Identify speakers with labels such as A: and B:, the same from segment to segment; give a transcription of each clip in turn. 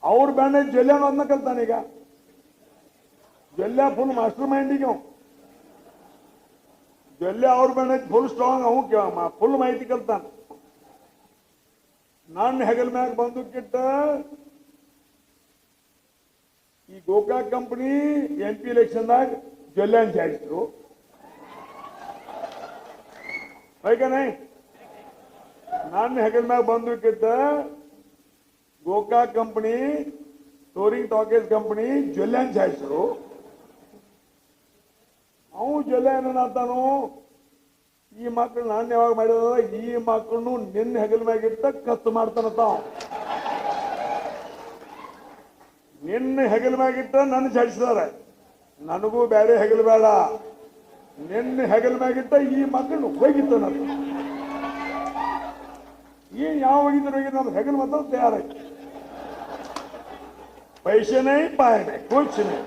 A: ಅವ್ರ ಬ್ಯಾಂಡ್ ಜೊಲ್ಲೆ ಅದನ್ನ ಕಲ್ತಾನೀಗ. ಜೊಲ್ಲೆ ಫುಲ್ ಮಾಸ್ಟರ್ ಮೈಂಡ್ ಈಗ ಜೊಲ್ಲೆ ಅವ್ರ ಬ್ಯಾಂಡ್ ಫುಲ್ ಸ್ಟ್ರಾಂಗ್ ಅವು ಫುಲ್ ಮಾಹಿತಿ ಕಲ್ತಾನ. ನನ್ನ ಹೆಗಲ್ ಮ್ಯಾಗ ಬಂದೂಕಿಟ್ಟ ಈ ಗೋಕಾಕ್ ಕಂಪನಿ MP ಎಲೆಕ್ಷನ್ದಾಗ ಜೊಲ್ಲೆ ಜಾಯಿಸಿದ್ರು. ಹೈಕನೇ ನನ್ನ ಹೆಗಲ್ ಮ್ಯಾಗ ಬಂದೂಕಿಟ್ಟ Gokak company touring talkies company Jolle ಜಾಯಿಸಿದ್ರು. ಅವು ಜೊಲ್ಲೆ ಏನಂತಾನು, ಈ ಮಕ್ಕಳು ನಾನು ಯಾವಾಗ ಮಾಡಿದ ಈ ಮಕ್ಕಳನ್ನು ನಿನ್ನ ಹೆಗಲ್ ಮ್ಯಾಗಿಟ್ಟ ಕತ್ತು ಮಾಡ್ತಾನತ್ತ. ನಿನ್ನ ಹೆಗಲ್ ಮ್ಯಾಗಿಟ್ಟ ನನ್ನ ಜಾಡಿಸಿದಾರೆ, ನನಗೂ ಬೇರೆ ಹೆಗಲ್ ಬೇಡ, ನಿನ್ನ ಹೆಗಲ್ ಮ್ಯಾಗಿಟ್ಟ ಈ ಮಕ್ಕಳನ್ನು ಹೋಗಿತ್ತಾನತ್ತ. ಏನ್ ಯಾವ ಹೋಗಿದ್ರು ಹೋಗಿ ನಮ್ಮ ಹೆಗಲ್ ಮಾತ್ರ ತಯಾರಾಯ್ತು. ಪೈಸೆನೇ ಪಾಯನೆ ಕೂರ್ಚಿನೇ,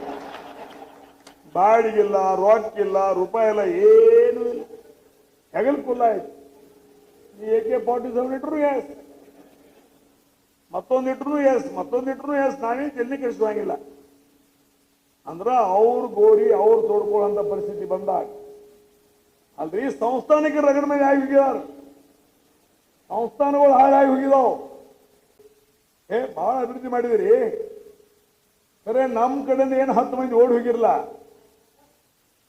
A: ಬಾಡಿಗಿಲ್ಲ, ರೊಕ್ಕಿಲ್ಲ, ರೂಪಾಯಿ ಇಲ್ಲ, ಏನು ಇಲ್ಲ, ಹೆಗಲ್ ಕುಲ್ಲ ಆಯ್ತು. AK-47 ಇಟ್ರು ಎಸ್, ಮತ್ತೊಂದು ಇಟ್ರು ಎಸ್, ಮತ್ತೊಂದು ಇಟ್ರು ಎಸ್, ನಾವೇ ಜಲ್ದಿ ಕೆಡಿಸುವಂಗಿಲ್ಲ. ಅಂದ್ರ ಅವ್ರ ಗೋರಿ ಅವ್ರು ತೋಡ್ಕೊಳ್ಳೋಂಥ ಪರಿಸ್ಥಿತಿ ಬಂದಾಗ ಅಲ್ರಿ ಸಂಸ್ಥಾನಕ್ಕೆ ರಗಡ ಮೇಲೆ ಆಗಿ ಹೋಗಿದಾರ. ಸಂಸ್ಥಾನಗಳು ಹಾಳಾಗಿ ಹೋಗಿದಾವ್. ಬಹಳ ಅಭಿವೃದ್ಧಿ ಮಾಡಿದಿರಿ, ಖರೆ ನಮ್ಮ ಕಡೆಯಿಂದ ಏನು 10 ಮಂದಿ ಓಡಿ ಹೋಗಿರಲ್ಲ.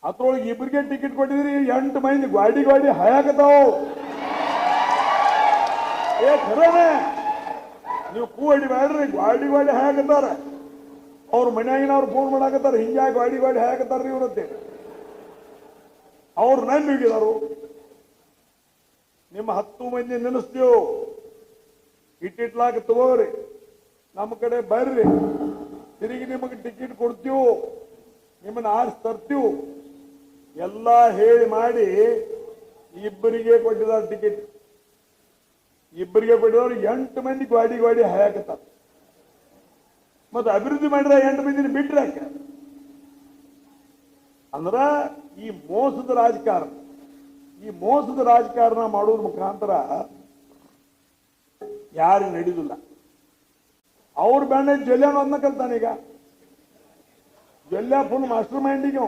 A: ಅದ್ರೊಳಗೆ ಇಬ್ಬರಿಗೆ ಟಿಕೆಟ್ ಕೊಟ್ಟಿದ್ರಿ, 8 ಮಂದಿ ಗಾಡಿ ಹಾಯಾಕತಾವ್. ಖರೇನೆ ನೀವು ಕೂಡಿ ಬ್ಯಾಡ್ರಿ, ಗಾಡಿ ಹಾಯಾಕತ್ತಾರ. ಅವ್ರ ಮನ್ಯಾಗಿನವ್ರು ಫೋನ್ ಮಾಡಾಕತ್ತಾರ, ಹಿಂಗಾಗಿ ಗಾಡಿ ಹಾಯಾಕತ್ತಾರ್ರಿ ಇವ್ರತ್ತೆ. ಅವ್ರು ನಂಬಿ ಹೋಗಿದಾರು. ನಿಮ್ಮ 10 ಮಂದಿ ನೆನೆಸ್ತೀವಿ, ಇಟ್ಟಿಟ್ಲಾಕ ತಗೋರಿ, ನಮ್ಮ ಕಡೆ ಬರ್ರಿ, ತಿರುಗಿ ನಿಮಗೆ ಟಿಕೆಟ್ ಕೊಡ್ತೀವಿ, ನಿಮ್ಮನ್ನ ಆರಿಸಿ ತರ್ತೀವಿ ಎಲ್ಲ ಹೇಳಿ ಮಾಡಿ ಇಬ್ಬರಿಗೆ ಕೊಟ್ಟಿದ್ದಾರೆ ಟಿಕೆಟ್. ಇಬ್ಬರಿಗೆ ಕೊಟ್ಟಿದವ್ರು 8 ಮಂದಿ ಗಾಡಿ ಹಾಯಾಕತ್ತಾರ. ಮತ್ತೆ ಅಭಿವೃದ್ಧಿ ಮಾಡಿದ್ರೆ 8 ಮಂದಿನ ಬಿಟ್ರೆ ಯಾಕೆ? ಅಂದ್ರ ಈ ಮೋಸದ ರಾಜಕಾರಣ ಮಾಡೋದ್ರ ಮುಖಾಂತರ ಯಾರು ನಡೆಯುದಿಲ್ಲ. ಅವ್ರ ಬ್ಯಾಂಡ್ ಜೊಲ್ಲೆ ಅದನ್ನ ಕಲ್ತಾನೀಗ. ಜೊಲ್ಲೆ ಫುಲ್ ಮಾಸ್ಟರ್ ಮೈಂಡ್ ಈಗ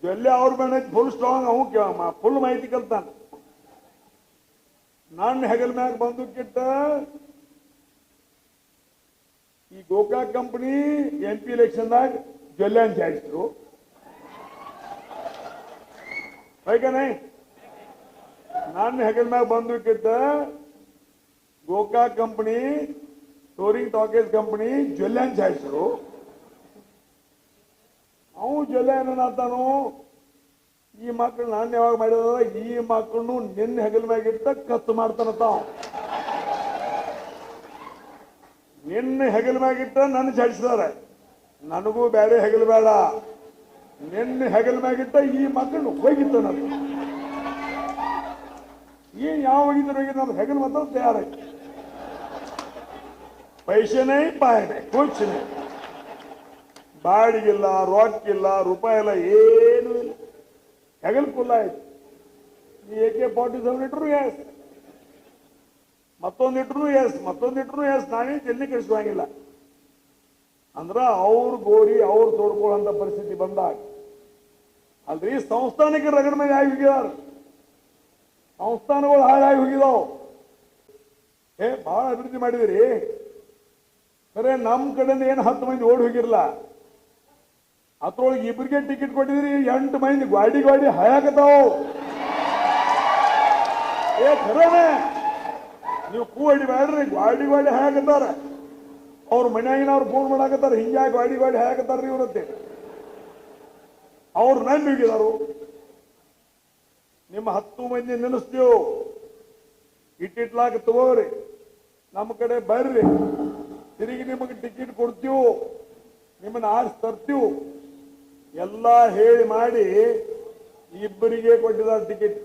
A: ಜೊಲ್ಲೆ ಅವ್ರ ಬ್ಯಾಂಡ್ ಫುಲ್ ಸ್ಟ್ರಾಂಗ್ ಅವು ಫುಲ್ ಮಾಹಿತಿ ಕಲ್ತಾನ. ನನ್ನ ಹೆಗಲ್ ಮ್ಯಾಗ ಬಂದೂಕಿಟ್ಟ ಈ ಗೋಕಾಕ್ ಕಂಪನಿ MP ಎಲೆಕ್ಷನ್ದಾಗ ಜೊಲ್ಲೆ ಜಾಯಿಸಿದ್ರು. ಹೈಕನೇ ನನ್ನ ಹೆಗಲ್ ಮ್ಯಾಗ ಬಂದೂಕಿಟ್ಟ Gokak company touring talkies company Jolle ಜಾಯಿಸಿದ್ರು. ಅವು ಜೊಲ್ಲೆ ಏನಂತಾನು, ಈ ಮಕ್ಕಳು ನಾನು ಯಾವಾಗ ಮಾಡಿದ ಈ ಮಕ್ಕಳನ್ನು ನಿನ್ನ ಹೆಗಲ್ ಮ್ಯಾಗಿಟ್ಟ ಕತ್ತು ಮಾಡ್ತಾನತ್ತ. ನಿನ್ನ ಹೆಗಲ್ ಮ್ಯಾಗಿಟ್ಟ ನನ್ನ ಜಾಡಿಸಿದಾರೆ, ನನಗೂ ಬೇರೆ ಹೆಗಲ್ ಬೇಡ, ನಿನ್ನ ಹೆಗಲ್ ಮ್ಯಾಗಿಟ್ಟ ಈ ಮಕ್ಕಳನ್ನು ಹೋಗಿತ್ತಾನತ್ತ. ಏನ್ ಯಾವ ಹೋಗಿದ್ರು ಹೋಗಿ ನಮ್ಮ ಹೆಗಲ್ ಮಾತ್ರ ತಯಾರಾಯ್ತು. ಪೈಸೆನೇ ಪಾಯನೆ ಕೂರ್ಚಿನೇ, ಬಾಡಿಗಿಲ್ಲ, ರೊಕ್ಕಿಲ್ಲ, ರೂಪಾಯಿ ಇಲ್ಲ, ಏನು ಇಲ್ಲ, ಹೆಗಲ್ ಕುಲ್ಲ ಆಯ್ತು. AK-47 ಇಟ್ರು ಎಸ್, ಮತ್ತೊಂದು ಇಟ್ರು ಎಸ್, ಮತ್ತೊಂದು ಇಟ್ರು ಎಸ್, ನಾವೇ ಜಲ್ದಿ ಕೆಡಿಸುವಂಗಿಲ್ಲ. ಅಂದ್ರ ಅವ್ರ ಗೋರಿ ಅವ್ರು ತೋಡ್ಕೊಳ್ಳೋಂಥ ಪರಿಸ್ಥಿತಿ ಬಂದಾಗ ಅಲ್ರಿ ಸಂಸ್ಥಾನಕ್ಕೆ ರಗಡ ಮೇಲೆ ಆಗಿ ಹೋಗಿದಾರ. ಸಂಸ್ಥಾನಗಳು ಹಾಳಾಗಿ ಹೋಗಿದಾವ್. ಬಹಳ ಅಭಿವೃದ್ಧಿ ಮಾಡಿದಿರಿ, ಖರೆ ನಮ್ಮ ಕಡೆಯಿಂದ ಏನು 10 ಮಂದಿ ಓಡಿ ಹೋಗಿರಲ್ಲ. ಅದ್ರೊಳಗೆ ಇಬ್ಬರಿಗೆ ಟಿಕೆಟ್ ಕೊಟ್ಟಿದ್ರಿ, 8 ಮಂದಿ ಗಾಡಿ ಹಾಯಾಕತಾವ್. ಖರೇನೆ ನೀವು ಕೂಡಿ ಬ್ಯಾಡ್ರಿ, ಗಾಡಿ ಹಾಯಾಕತ್ತಾರ. ಅವ್ರ ಮನ್ಯಾಗಿನವ್ರು ಫೋನ್ ಮಾಡಾಕತ್ತಾರ, ಹಿಂಗಾಗಿ ಗಾಡಿ ಹಾಯಾಕತ್ತಾರ್ರಿ ಇವ್ರತ್ತೆ. ಅವ್ರು ನಂಬಿ ಹೋಗಿದಾರು. ನಿಮ್ಮ 10 ಮಂದಿ ನೆನೆಸ್ತೀವಿ, ಇಟ್ಟಿಟ್ಲಾಕ ತಗೋರಿ, ನಮ್ಮ ಕಡೆ ಬರ್ರಿ, ತಿರುಗಿ ನಿಮಗೆ ಟಿಕೆಟ್ ಕೊಡ್ತೀವಿ, ನಿಮ್ಮನ್ನ ಆರಿಸಿ ತರ್ತೀವಿ ಎಲ್ಲ ಹೇಳಿ ಮಾಡಿ ಇಬ್ಬರಿಗೆ ಕೊಟ್ಟಿದ್ದಾರೆ ಟಿಕೆಟ್.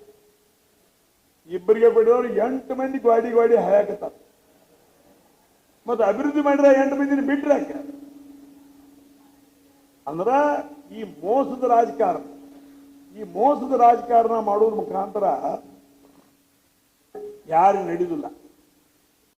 A: ಇಬ್ಬರಿಗೆ ಕೊಟ್ಟಿದವ್ರು 8 ಮಂದಿ ಗಾಡಿ ಹಾಯಾಕತ್ತಾರ. ಮತ್ತೆ ಅಭಿವೃದ್ಧಿ ಮಾಡಿದ್ರೆ 8 ಮಂದಿನ ಬಿಟ್ರೆ ಯಾಕೆ? ಅಂದ್ರ ಈ ಮೋಸದ ರಾಜಕಾರಣ ಮಾಡೋದ್ರ ಮುಖಾಂತರ ಯಾರು ನಡೆಯುದಿಲ್ಲ.